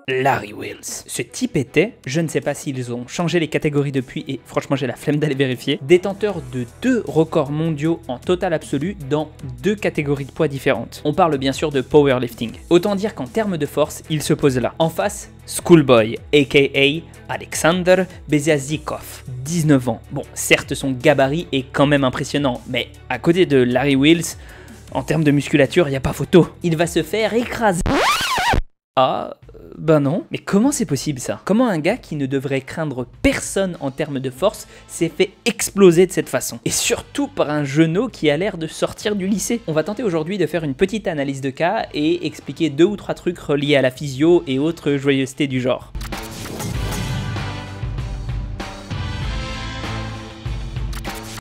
Larry Wheels. Ce type était, je ne sais pas s'ils ont changé les catégories depuis et franchement j'ai la flemme d'aller vérifier, détenteur de 2 records mondiaux en total absolu dans 2 catégories de poids différentes. On parle bien sûr de powerlifting. Autant dire qu'en termes de force, il se pose là. En face, Schoolboy, aka Alexander Beziazikov, 19 ans. Bon, certes son gabarit est quand même impressionnant, mais à côté de Larry Wheels, en termes de musculature, il n'y a pas photo. Il va se faire écraser. Ah, ben non. Mais comment c'est possible ça? Comment un gars qui ne devrait craindre personne en termes de force s'est fait exploser de cette façon? Et surtout par un genou qui a l'air de sortir du lycée. On va tenter aujourd'hui de faire une petite analyse de cas et expliquer 2 ou 3 trucs reliés à la physio et autres joyeusetés du genre.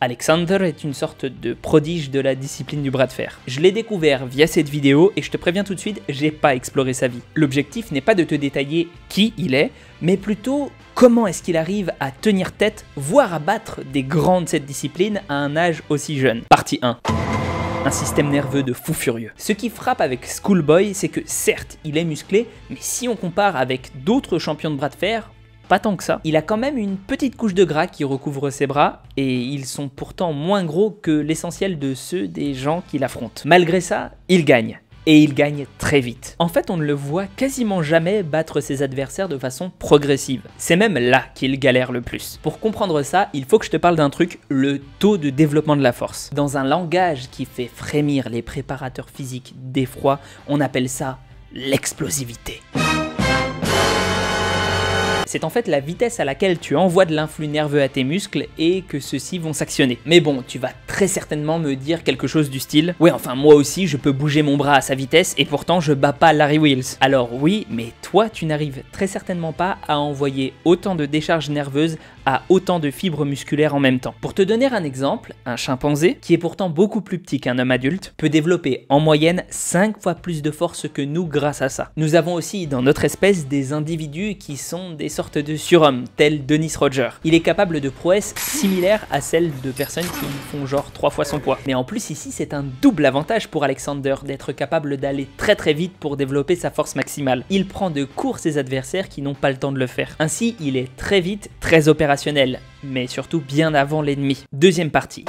Alexander est une sorte de prodige de la discipline du bras de fer. Je l'ai découvert via cette vidéo et je te préviens tout de suite, j'ai pas exploré sa vie. L'objectif n'est pas de te détailler qui il est, mais plutôt comment est-ce qu'il arrive à tenir tête, voire à battre des grands de cette discipline à un âge aussi jeune. Partie 1. Un système nerveux de fou furieux. Ce qui frappe avec Schoolboy, c'est que certes, il est musclé, mais si on compare avec d'autres champions de bras de fer, pas tant que ça. Il a quand même une petite couche de gras qui recouvre ses bras et ils sont pourtant moins gros que l'essentiel de ceux des gens qu'il affronte. Malgré ça, il gagne. Et il gagne très vite. En fait, on ne le voit quasiment jamais battre ses adversaires de façon progressive. C'est même là qu'il galère le plus. Pour comprendre ça, il faut que je te parle d'un truc, le taux de développement de la force. Dans un langage qui fait frémir les préparateurs physiques d'effroi, on appelle ça l'explosivité. C'est en fait la vitesse à laquelle tu envoies de l'influx nerveux à tes muscles et que ceux-ci vont s'actionner. Mais bon, tu vas très certainement me dire quelque chose du style « Ouais, enfin moi aussi je peux bouger mon bras à sa vitesse et pourtant je bats pas Larry Wheels. » Alors oui, mais toi tu n'arrives très certainement pas à envoyer autant de décharges nerveuses à autant de fibres musculaires en même temps. Pour te donner un exemple, un chimpanzé, qui est pourtant beaucoup plus petit qu'un homme adulte, peut développer en moyenne 5 fois plus de force que nous grâce à ça. Nous avons aussi dans notre espèce des individus qui sont des sortes de surhommes, tels Dennis Rodger. Il est capable de prouesses similaires à celles de personnes qui font genre 3 fois son poids. Mais en plus ici c'est un double avantage pour Alexander d'être capable d'aller très vite pour développer sa force maximale. Il prend de court ses adversaires qui n'ont pas le temps de le faire. Ainsi il est très vite, très opérationnel, mais surtout bien avant l'ennemi. Deuxième partie.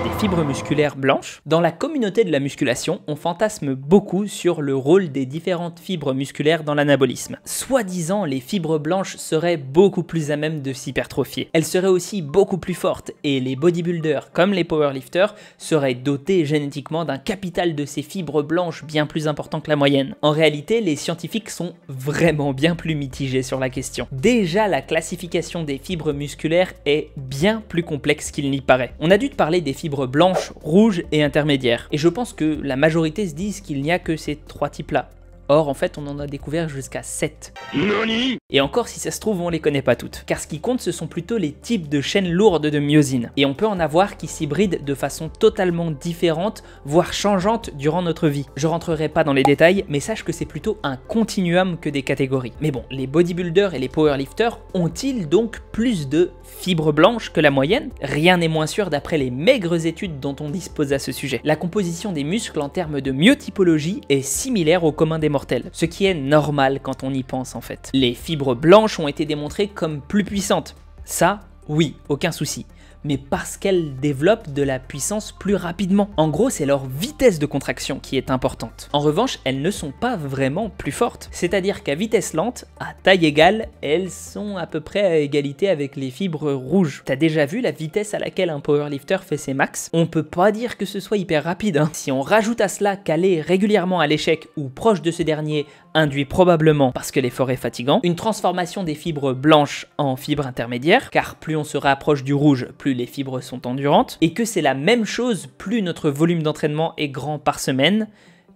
Des fibres musculaires blanches. Dans la communauté de la musculation, on fantasme beaucoup sur le rôle des différentes fibres musculaires dans l'anabolisme. Soi-disant, les fibres blanches seraient beaucoup plus à même de s'hypertrophier. Elles seraient aussi beaucoup plus fortes et les bodybuilders, comme les powerlifters, seraient dotés génétiquement d'un capital de ces fibres blanches bien plus important que la moyenne. En réalité, les scientifiques sont vraiment bien plus mitigés sur la question. Déjà, la classification des fibres musculaires est bien plus complexe qu'il n'y paraît. On a dû te parler des fibres blanches, rouges et intermédiaires. Et je pense que la majorité se disent qu'il n'y a que ces 3 types-là. Or, en fait, on en a découvert jusqu'à 7. Nani ? Et encore, si ça se trouve, on les connaît pas toutes. Car ce qui compte, ce sont plutôt les types de chaînes lourdes de myosine. Et on peut en avoir qui s'hybrident de façon totalement différente, voire changeante durant notre vie. Je rentrerai pas dans les détails, mais sache que c'est plutôt un continuum que des catégories. Mais bon, les bodybuilders et les powerlifters ont-ils donc plus de fibres blanches que la moyenne? Rien n'est moins sûr d'après les maigres études dont on dispose à ce sujet. La composition des muscles en termes de myotypologie est similaire au commun des mortels. Ce qui est normal quand on y pense en fait. Les fibres blanches ont été démontrées comme plus puissantes. Ça, oui, aucun souci. Mais parce qu'elles développent de la puissance plus rapidement. En gros, c'est leur vitesse de contraction qui est importante. En revanche, elles ne sont pas vraiment plus fortes. C'est-à-dire qu'à vitesse lente, à taille égale, elles sont à peu près à égalité avec les fibres rouges. T'as déjà vu la vitesse à laquelle un powerlifter fait ses max? On peut pas dire que ce soit hyper rapide, hein. Si on rajoute à cela qu'aller régulièrement à l'échec ou proche de ce dernier induit probablement, parce que l'effort est fatigant, une transformation des fibres blanches en fibres intermédiaires, car plus on se rapproche du rouge, plus les fibres sont endurantes, et que c'est la même chose plus notre volume d'entraînement est grand par semaine,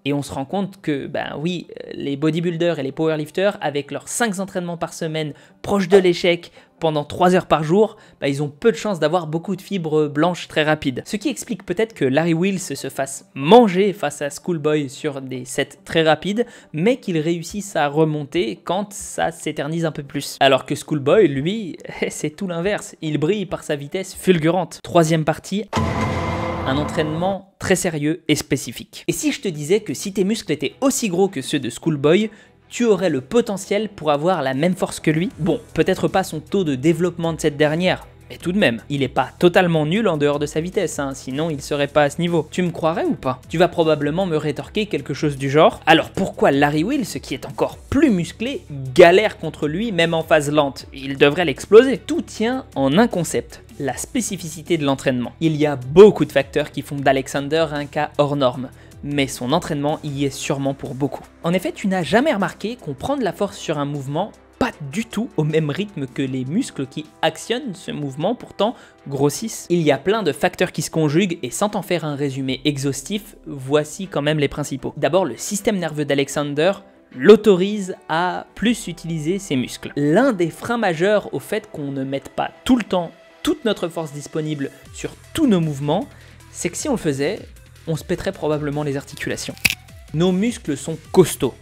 et on se rend compte que, ben oui, les bodybuilders et les powerlifters, avec leurs 5 entraînements par semaine proches de l'échec, pendant 3 heures par jour, bah, ils ont peu de chances d'avoir beaucoup de fibres blanches très rapides. Ce qui explique peut-être que Larry Wheels se fasse manger face à Schoolboy sur des sets très rapides, mais qu'il réussisse à remonter quand ça s'éternise un peu plus. Alors que Schoolboy, lui, c'est tout l'inverse. Il brille par sa vitesse fulgurante. Troisième partie, un entraînement très sérieux et spécifique. Et si je te disais que si tes muscles étaient aussi gros que ceux de Schoolboy, tu aurais le potentiel pour avoir la même force que lui. Bon, peut-être pas son taux de développement de cette dernière, mais tout de même, il est pas totalement nul en dehors de sa vitesse, hein, sinon il serait pas à ce niveau. Tu me croirais ou pas? Tu vas probablement me rétorquer quelque chose du genre: alors pourquoi Larry Wheels, qui est encore plus musclé, galère contre lui même en phase lente? Il devrait l'exploser. Tout tient en un concept: la spécificité de l'entraînement. Il y a beaucoup de facteurs qui font d'Alexander un cas hors norme, mais son entraînement y est sûrement pour beaucoup. En effet, tu n'as jamais remarqué qu'on prend de la force sur un mouvement pas du tout au même rythme que les muscles qui actionnent ce mouvement pourtant grossissent. Il y a plein de facteurs qui se conjuguent et sans t'en faire un résumé exhaustif, voici quand même les principaux. D'abord, le système nerveux d'Alexander l'autorise à plus utiliser ses muscles. L'un des freins majeurs au fait qu'on ne mette pas tout le temps toute notre force disponible sur tous nos mouvements, c'est que si on le faisait, on se pèterait probablement les articulations. Nos muscles sont costauds.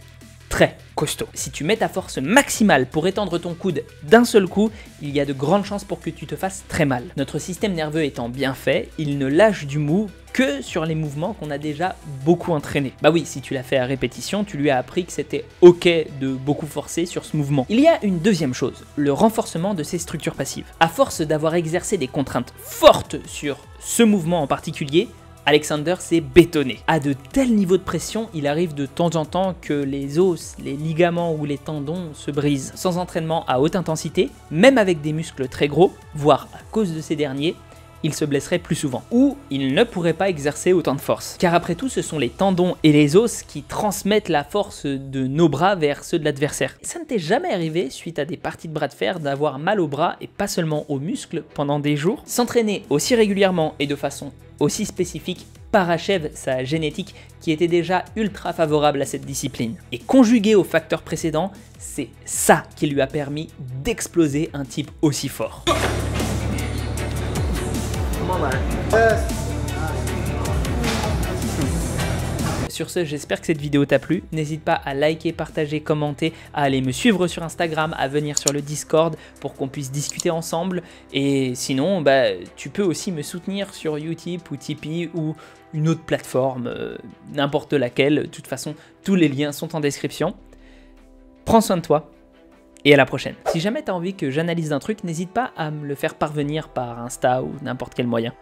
Très costaud. Si tu mets ta force maximale pour étendre ton coude d'un seul coup, il y a de grandes chances pour que tu te fasses très mal. Notre système nerveux étant bien fait, il ne lâche du mou que sur les mouvements qu'on a déjà beaucoup entraînés. Bah oui, si tu l'as fait à répétition, tu lui as appris que c'était ok de beaucoup forcer sur ce mouvement. Il y a une deuxième chose, le renforcement de ses structures passives. À force d'avoir exercé des contraintes fortes sur ce mouvement en particulier, Alexander s'est bétonné. À de tels niveaux de pression, il arrive de temps en temps que les os, les ligaments ou les tendons se brisent. Sans entraînement à haute intensité, même avec des muscles très gros, voire à cause de ces derniers, il se blesserait plus souvent. Ou il ne pourrait pas exercer autant de force. Car après tout, ce sont les tendons et les os qui transmettent la force de nos bras vers ceux de l'adversaire. Ça ne t'est jamais arrivé, suite à des parties de bras de fer, d'avoir mal aux bras et pas seulement aux muscles pendant des jours? S'entraîner aussi régulièrement et de façon aussi spécifique parachève sa génétique qui était déjà ultra favorable à cette discipline. Et conjugué aux facteurs précédents, c'est ça qui lui a permis d'exploser un type aussi fort. Sur ce, j'espère que cette vidéo t'a plu. N'hésite pas à liker, partager, commenter, à aller me suivre sur Instagram, à venir sur le Discord pour qu'on puisse discuter ensemble. Et sinon, tu peux aussi me soutenir sur Utip ou Tipeee ou une autre plateforme, n'importe laquelle. De toute façon, tous les liens sont en description. Prends soin de toi et à la prochaine. Si jamais tu as envie que j'analyse un truc, n'hésite pas à me le faire parvenir par Insta ou n'importe quel moyen.